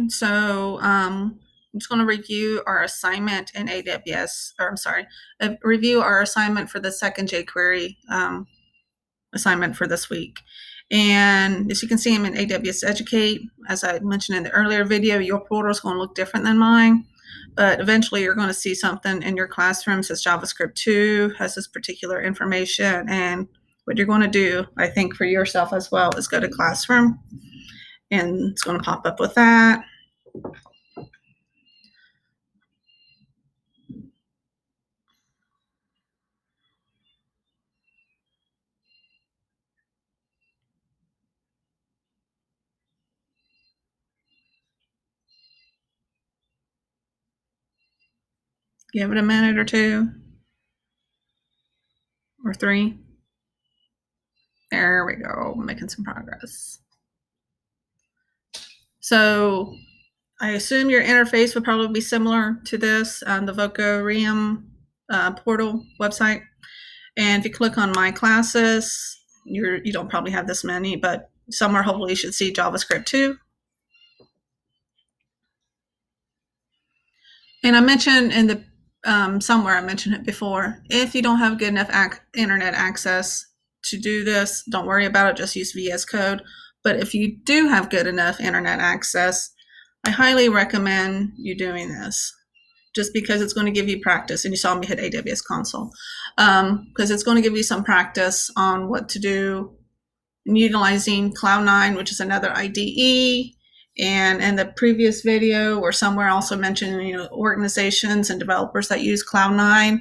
everyone. So I'm just going to review our assignment in AWS, or I'm sorry, review our assignment for the second jQuery assignment for this week. And as you can see, I'm in AWS Educate. As I mentioned in the earlier video, your portal is going to look different than mine, but eventually you're going to see something in your classroom that says JavaScript 2 has this particular information. And what you're going to do, I think, for yourself as well is go to Classroom, and it's going to pop up with that. Give it a minute or two or three. There we go, making some progress. So I assume your interface would probably be similar to this on the Vocarium portal website. And if you click on My Classes, you don't probably have this many, but somewhere hopefully you should see JavaScript 2. And I mentioned in the somewhere I mentioned it before, if you don't have good enough internet access to do this, don't worry about it, just use VS Code. But if you do have good enough internet access, I highly recommend you doing this, just because it's going to give you practice. And you saw me hit AWS Console, because it's going to give you some practice on what to do in utilizing Cloud9, which is another IDE. And in the previous video or somewhere also mentioned, organizations and developers that use Cloud9.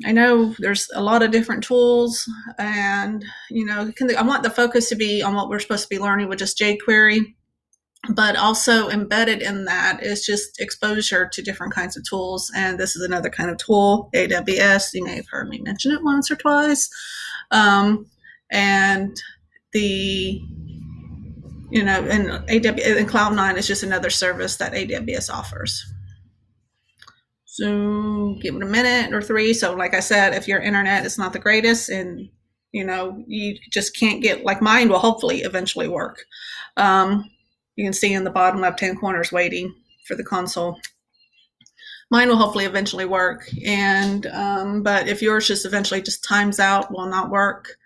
I know there's a lot of different tools, and I want the focus to be on what we're supposed to be learning, which is jQuery. But also embedded in that is just exposure to different kinds of tools. And this is another kind of tool, AWS. You may have heard me mention it once or twice. And the and AWS and Cloud9 is just another service that AWS offers. So give it a minute or three. So like I said, if your internet is not the greatest and you just can't get, like mine will hopefully eventually work. You can see in the bottom left-hand corner is waiting for the console. Mine will hopefully eventually work. And but if yours just eventually just times out, will not work,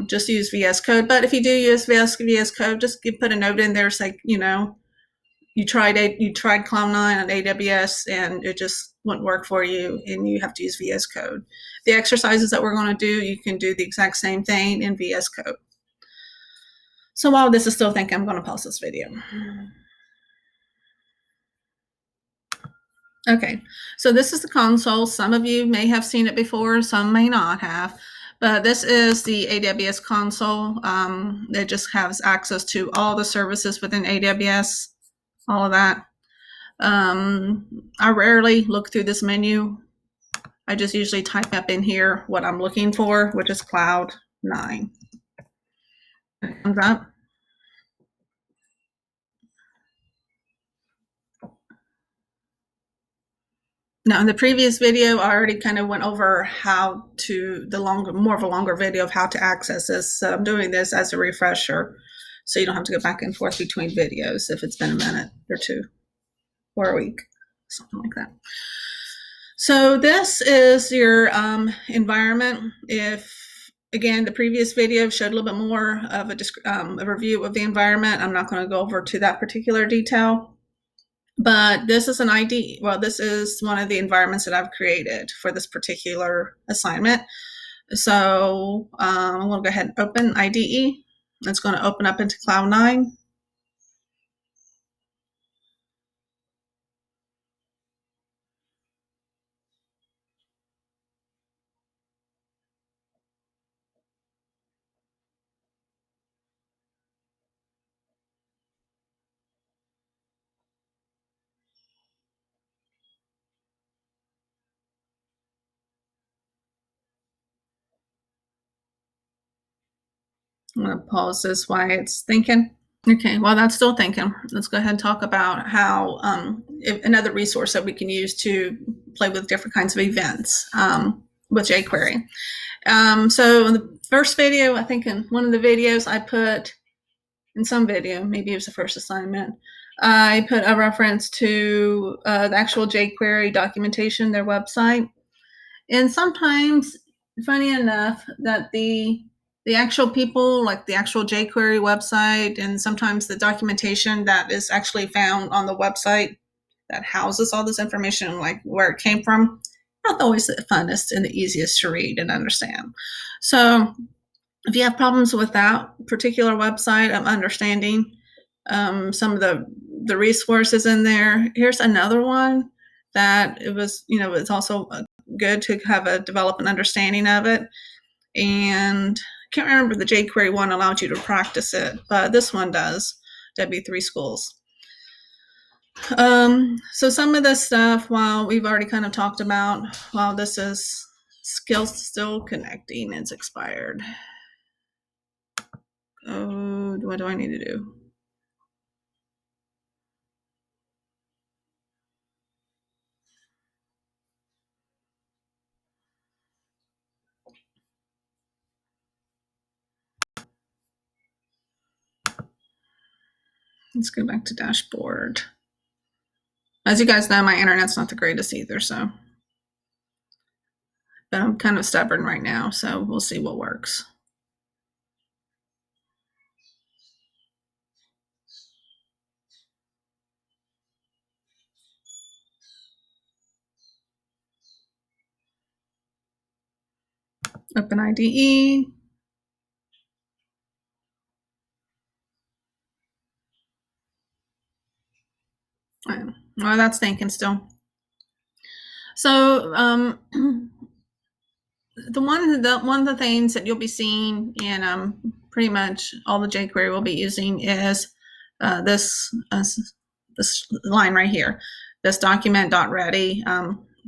just use VS Code. But if you do use VS Code, just put a note in there, say, you tried Cloud9 on AWS and it just wouldn't work for you, and you have to use VS Code. The exercises that we're going to do, you can do the exact same thing in VS Code. So while this is still thinking, I'm going to pause this video. Okay, so this is the console. Some of you may have seen it before, some may not have. But this is the AWS console. It just has access to all the services within AWS, all of that. I rarely look through this menu. I just usually type up in here what I'm looking for, which is Cloud9. It comes up. Now, in the previous video, I already kind of went over how to more of a longer video of how to access this. So I'm doing this as a refresher, so you don't have to go back and forth between videos if it's been a minute or two or a week, something like that. So this is your environment. Again, the previous video showed a little bit more of a review of the environment. I'm not going to go over to that particular detail. But this is an IDE. Well, this is one of the environments that I've created for this particular assignment. So I'm going to go ahead and open IDE. It's going to open up into Cloud9. I'm going to pause this while it's thinking. Okay, while that's still thinking, let's go ahead and talk about how another resource that we can use to play with different kinds of events with jQuery. So in the first video, I think in one of the videos, I put in some video, maybe it was the first assignment, I put a reference to the actual jQuery documentation, their website. And sometimes, funny enough, that the actual people, like the actual jQuery website, and sometimes the documentation that is actually found on the website that houses all this information, like where it came from, not always the funnest and the easiest to read and understand. So if you have problems with that particular website, I'm understanding some of the resources in there. Here's another one that it was, it's also good to have a develop an understanding of it. And I can't remember, the jQuery one allows you to practice it, but this one does. W3 Schools. So some of this stuff, while we've already kind of talked about, while this is skills still connecting, it's expired. Oh, what do I need to do? Let's go back to dashboard. As you guys know, my internet's not the greatest either, so. But I'm kind of stubborn right now, so we'll see what works. Open IDE. Well, that's thinking still. So one of the things that you'll be seeing in pretty much all the jQuery we'll be using is this line right here, this document.ready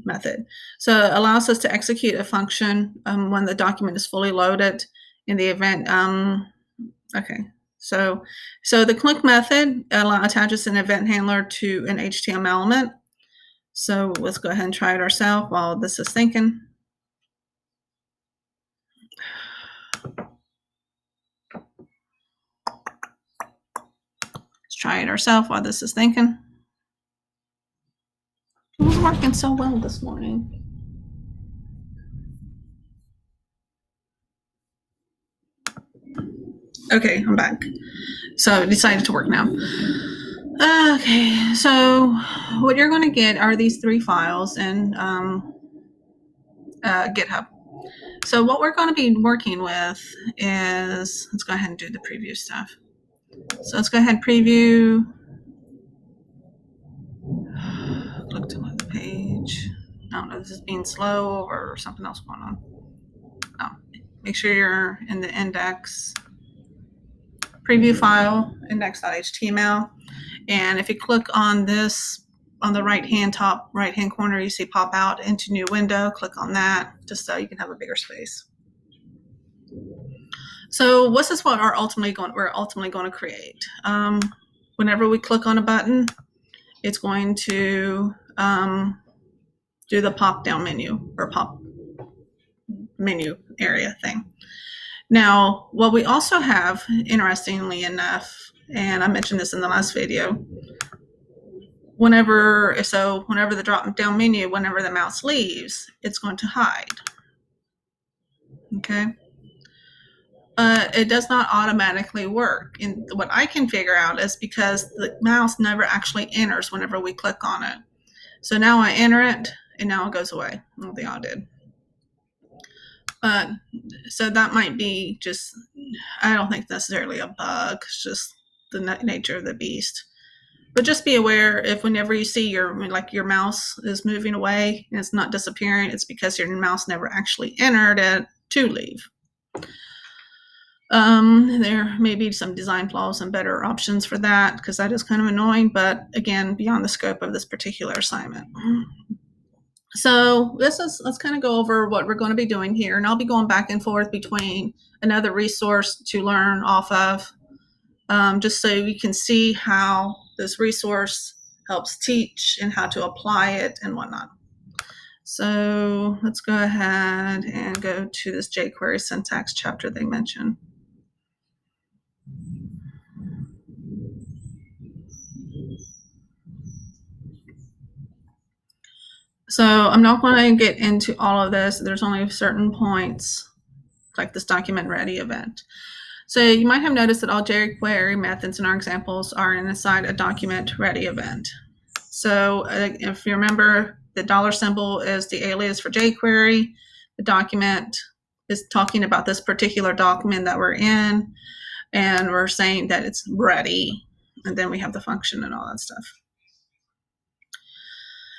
method. So it allows us to execute a function when the document is fully loaded in the event. Okay, so the click method attaches an event handler to an HTML element. So let's go ahead and try it ourselves while this is thinking. Let's try it ourselves while this is thinking. It was working so well this morning. Okay, I'm back. So it decided to work now. Okay, so what you're going to get are these 3 files in GitHub. So what we're going to be working with is, let's go ahead and do the preview stuff. So let's go ahead and preview. Click to the page. I don't know if this is being slow or something else going on. No. Make sure you're in the index preview file, index.html. And if you click on this on the top right hand corner, you see pop out into new window. Click on that just so you can have a bigger space. So this is what we're ultimately going to create. Whenever we click on a button, it's going to do the pop down menu or pop menu area thing. Now, what we also have, interestingly enough, and I mentioned this in the last video, whenever the drop down menu, whenever the mouse leaves, it's going to hide. Okay. It does not automatically work. And what I can figure out is because the mouse never actually enters whenever we click on it. So now I enter it, and now it goes away. I don't think I did. So that might be just, I don't think necessarily a bug. It's just the nature of the beast. But just be aware if whenever you see your mouse is moving away and it's not disappearing, it's because your mouse never actually entered it to leave. There may be some design flaws and better options for that because that is kind of annoying, but again, beyond the scope of this particular assignment. So let's kind of go over what we're going to be doing here, and I'll be going back and forth between another resource to learn off of, just so you can see how this resource helps teach and how to apply it and whatnot. So let's go ahead and go to this jQuery syntax chapter they mentioned. So I'm not going to get into all of this. There's only certain points, like this document ready event. So you might have noticed that all jQuery methods in our examples are inside a document ready event. So if you remember, the dollar symbol is the alias for jQuery. The document is talking about this particular document that we're in, and we're saying that it's ready. And then we have the function and all that stuff.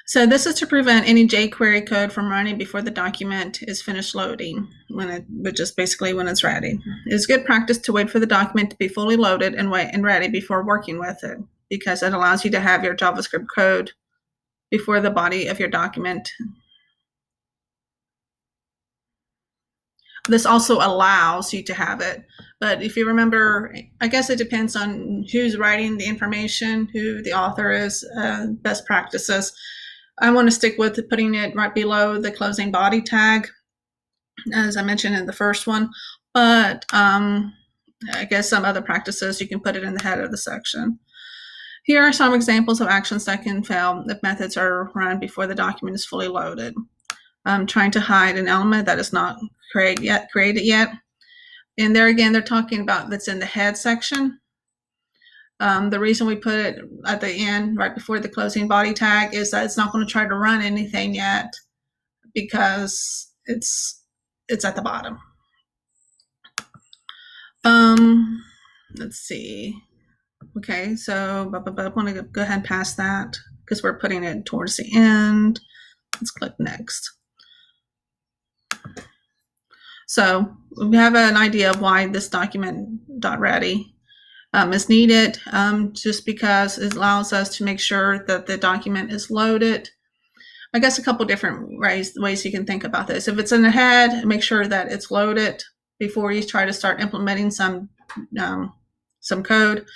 So this is to prevent any jQuery code from running before the document is finished loading, which is basically when it's ready. It is good practice to wait for the document to be fully loaded and ready before working with it, because it allows you to have your JavaScript code before the body of your document. This also allows you to have it, but if you remember, I guess it depends on who's writing the information, who the author is, best practices. I want to stick with putting it right below the closing body tag, as I mentioned in the first one, but I guess some other practices, you can put it in the head of the section. Here are some examples of actions that can fail if methods are run before the document is fully loaded. Trying to hide an element that is not created yet. And there again, they're talking about that's in the head section. The reason we put it at the end, right before the closing body tag, is that it's not going to try to run anything yet because it's at the bottom. Let's see. Okay, so I want to go ahead and pass that because we're putting it towards the end. Let's click next. So we have an idea of why this document.ready is needed, just because it allows us to make sure that the document is loaded. I guess a couple different ways you can think about this. If it's in the head, make sure that it's loaded before you try to start implementing some code.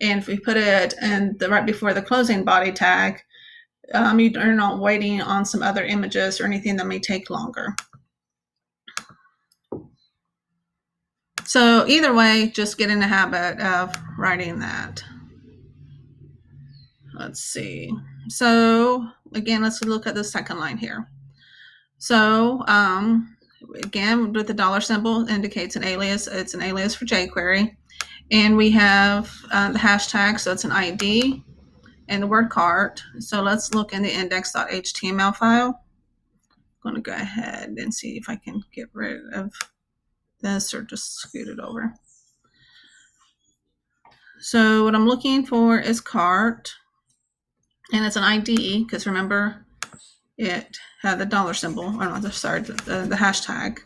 And if we put it in right before the closing body tag, you're not waiting on some other images or anything that may take longer. So either way, just get in the habit of writing that. Let's see. So again, let's look at the second line here. So again, with the dollar symbol indicates an alias. It's an alias for jQuery. And we have the hashtag, so it's an ID, and the word cart. So let's look in the index.html file. I'm going to go ahead and see if I can get rid of this or just scoot it over. So what I'm looking for is cart, and it's an ID because remember it had the dollar symbol, or not, sorry, the hashtag.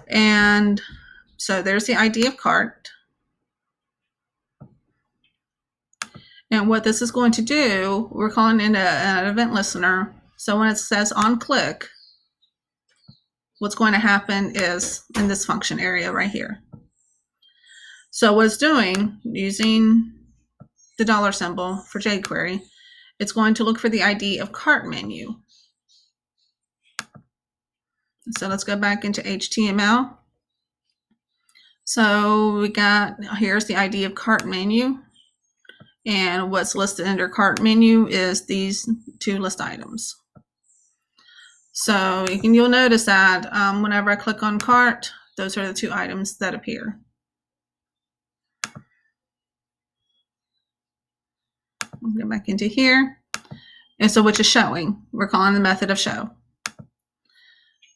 And so there's the ID of cart. And what this is going to do, we're calling it an event listener. So when it says on click, what's going to happen is in this function area right here. So what it's doing, using the dollar symbol for jQuery, it's going to look for the ID of cart menu. So let's go back into HTML. So we got, here's the ID of cart menu. And what's listed under cart menu is these two list items. So you'll notice that whenever I click on cart, those are the two items that appear. I'll go back into here. And so which is showing. We're calling the method of show.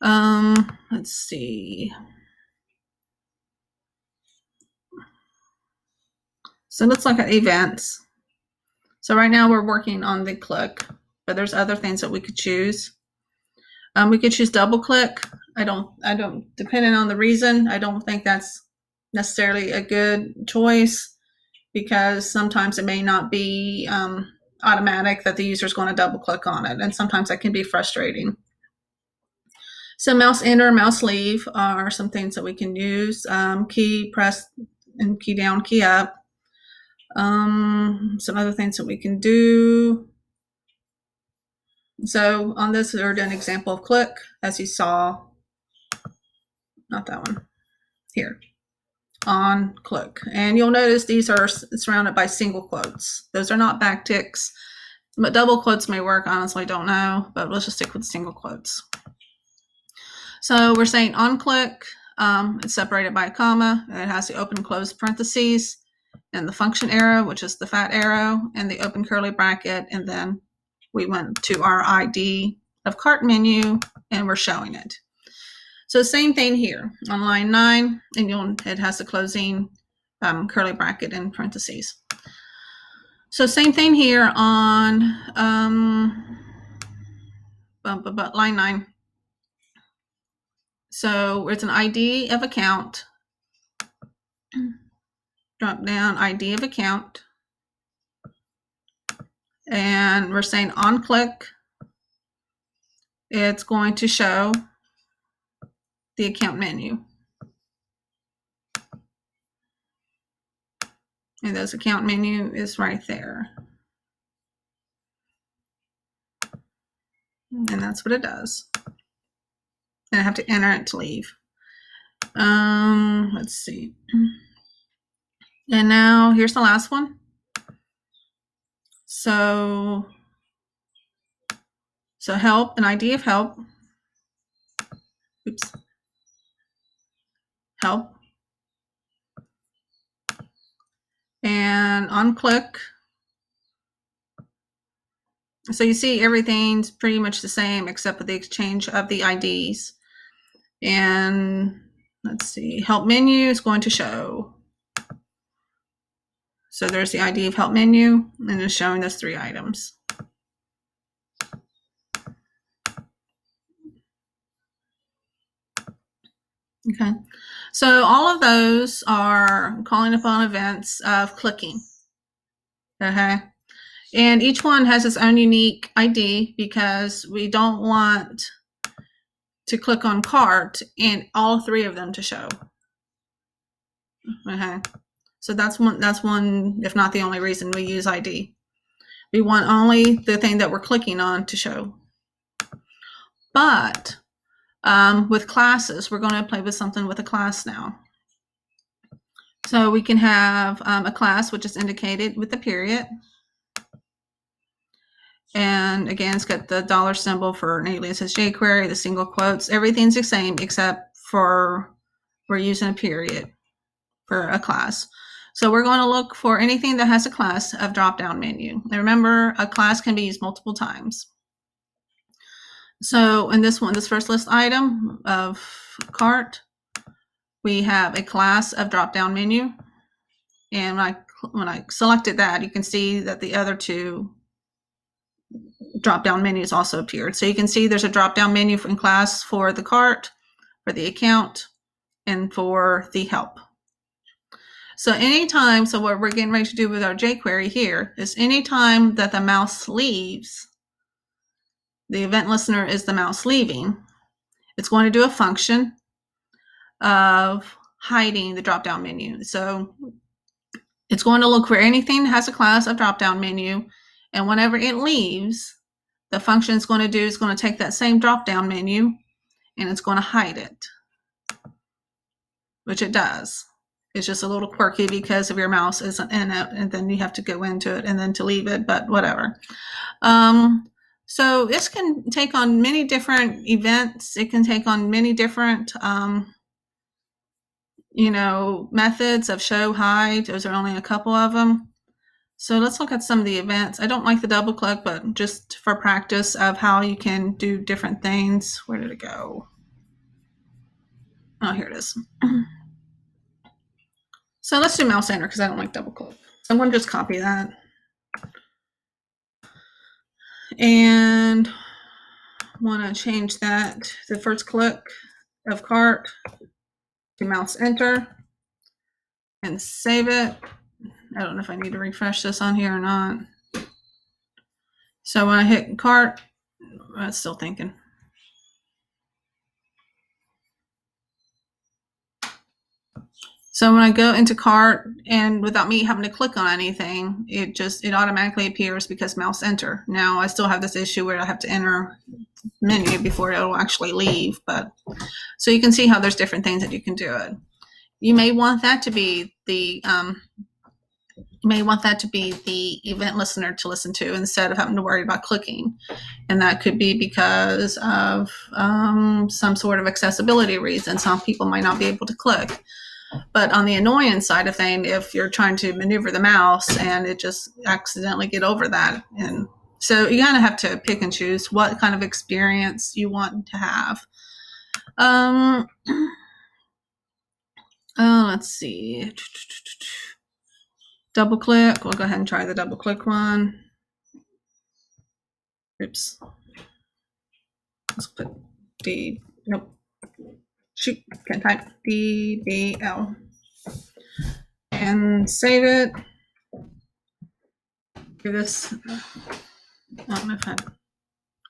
Let's see. So let's look at events. So right now we're working on the click, but there's other things that we could choose. We could choose double click. I don't, depending on the reason, I don't think that's necessarily a good choice because sometimes it may not be automatic that the user is going to double click on it. And sometimes that can be frustrating. So mouse enter, mouse leave are some things that we can use. Key press and key down, key up. Some other things that we can do. So on this, we're doing an example of click, as you saw, not that one, here, on click. And you'll notice these are surrounded by single quotes. Those are not backticks. But double quotes may work, honestly, don't know, but let's just stick with single quotes. So we're saying on click, it's separated by a comma, and it has the open close parentheses, and the function arrow, which is the fat arrow, and the open curly bracket, and then we went to our ID of cart menu, and we're showing it. So same thing here on line 9, and it has the closing curly bracket in parentheses. So same thing here on line 9. So it's an ID of account, drop down ID of account, and we're saying on click, it's going to show the account menu. And this account menu is right there. And that's what it does. And I have to enter it to leave. Let's see. And now here's the last one. So help, an ID of help. Oops. Help. And on click. So you see everything's pretty much the same except for the exchange of the IDs. And let's see, help menu is going to show. So there's the ID of help menu, and it's showing those 3 items. Okay, so all of those are calling upon events of clicking. Okay, and each one has its own unique ID because we don't want to click on cart and all 3 of them to show. Okay, so that's one, if not the only reason we use ID. We want only the thing that we're clicking on to show. But with classes, we're going to play with something with a class now. So we can have a class which is indicated with the period. And again, it's got the dollar symbol for an alias as jQuery, the single quotes, everything's the same except for we're using a period for a class. So we're going to look for anything that has a class of drop-down menu. And remember, a class can be used multiple times. So in this first list item of cart, we have a class of drop-down menu. And when I selected that, you can see that the other 2 drop-down menus also appeared. So you can see there's a drop-down menu in class for the cart, for the account, and for the help. So anytime, so what we're getting ready to do with our jQuery here is anytime that the mouse leaves, the event listener is the mouse leaving, it's going to do a function of hiding the drop-down menu. So it's going to look for anything that has a class of drop-down menu, and whenever it leaves, the function it's going to do is going to take that same drop-down menu and it's going to hide it, which it does. It's just a little quirky because if your mouse isn't in it, and then you have to go into it and then to leave it, but whatever. So this can take on many different events. It can take on many different, methods of show, hide. Those are only a couple of them. So let's look at some of the events. I don't like the double click, but just for practice of how you can do different things. Where did it go? Oh, here it is. So let's do mouse enter because I don't like double click. So I'm going to just copy that. And want to change that, the first click of cart, to mouse enter and save it. I don't know if I need to refresh this on here or not. So when I hit cart, it's still thinking. So when I go into cart and without me having to click on anything, it automatically appears because mouse enter. Now I still have this issue where I have to enter menu before it'll actually leave, but so you can see how there's different things that you can do it. You may want that to be the you may want that to be the event listener to listen to instead of having to worry about clicking. And that could be because of some sort of accessibility reason. Some people might not be able to click. But on the annoyance side of thing, if you're trying to maneuver the mouse and it just accidentally get over that. And so you kind of have to pick and choose what kind of experience you want to have. Let's see. Double click. We'll go ahead and try the double click one. Oops. Let's put D. Nope. Shoot. Can't type DBL. And save it. Do this. I don't know if I.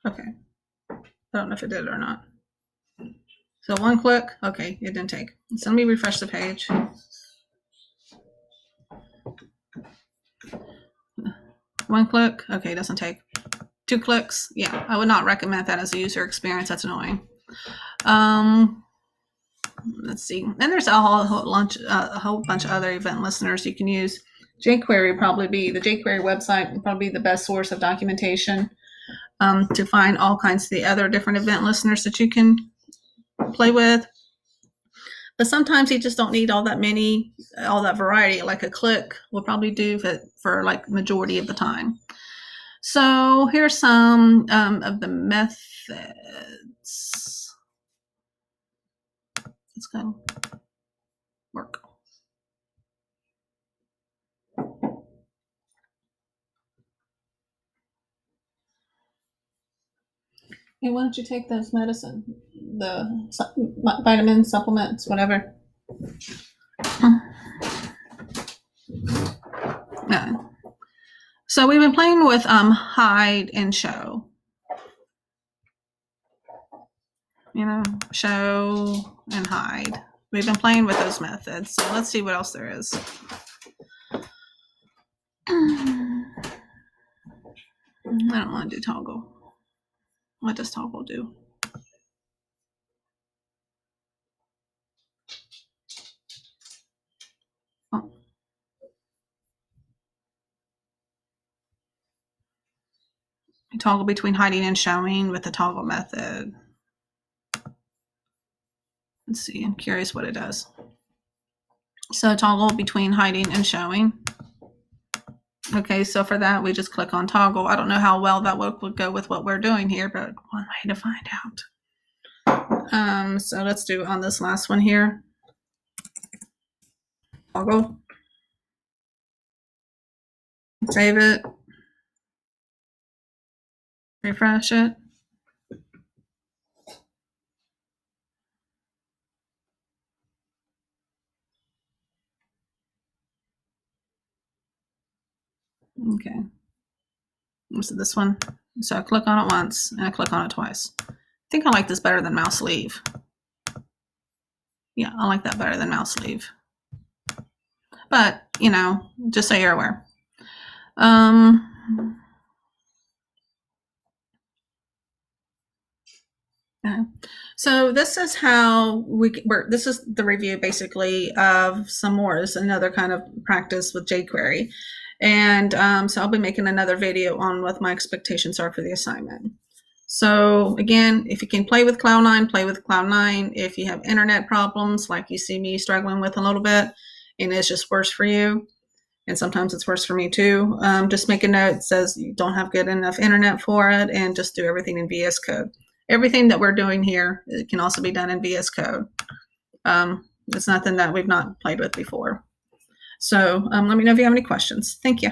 Okay. I don't know if it did or not. So one click. Okay, it didn't take. So let me refresh the page. One click. Okay, it doesn't take. 2 clicks. Yeah, I would not recommend that as a user experience. That's annoying. Let's see. And there's a whole bunch of other event listeners you can use. jQuery would probably be, the jQuery website would probably be the best source of documentation to find all kinds of the other different event listeners that you can play with. But sometimes you just don't need all that variety. Like a click will probably do for like majority of the time. So here's some of the methods. Let's go work. Hey, why don't you take those medicine, the vitamins, supplements, whatever. So we've been playing with hide and show. Show and hide. We've been playing with those methods. So let's see what else there is. I don't want to do toggle. What does toggle do? Oh. I toggle between hiding and showing with the toggle method. Let's see, I'm curious what it does. So toggle between hiding and showing. Okay, so for that, we just click on toggle. I don't know how well that would go with what we're doing here, but one way to find out. So let's do on this last one here. Toggle. Save it. Refresh it. Okay. So this one. So I click on it once and I click on it twice. I think I like this better than mouse leave. Yeah, I like that better than mouse leave. But, just so you're aware. So this is how this is the review basically of some more. This is another kind of practice with jQuery. And so I'll be making another video on what my expectations are for the assignment. So again, if you can play with Cloud9, play with Cloud9. If you have internet problems, like you see me struggling with a little bit, and it's just worse for you, and sometimes it's worse for me too, just make a note that says you don't have good enough internet for it, and just do everything in VS Code. Everything that we're doing here, it can also be done in VS Code. It's nothing that we've not played with before. So let me know if you have any questions. Thank you.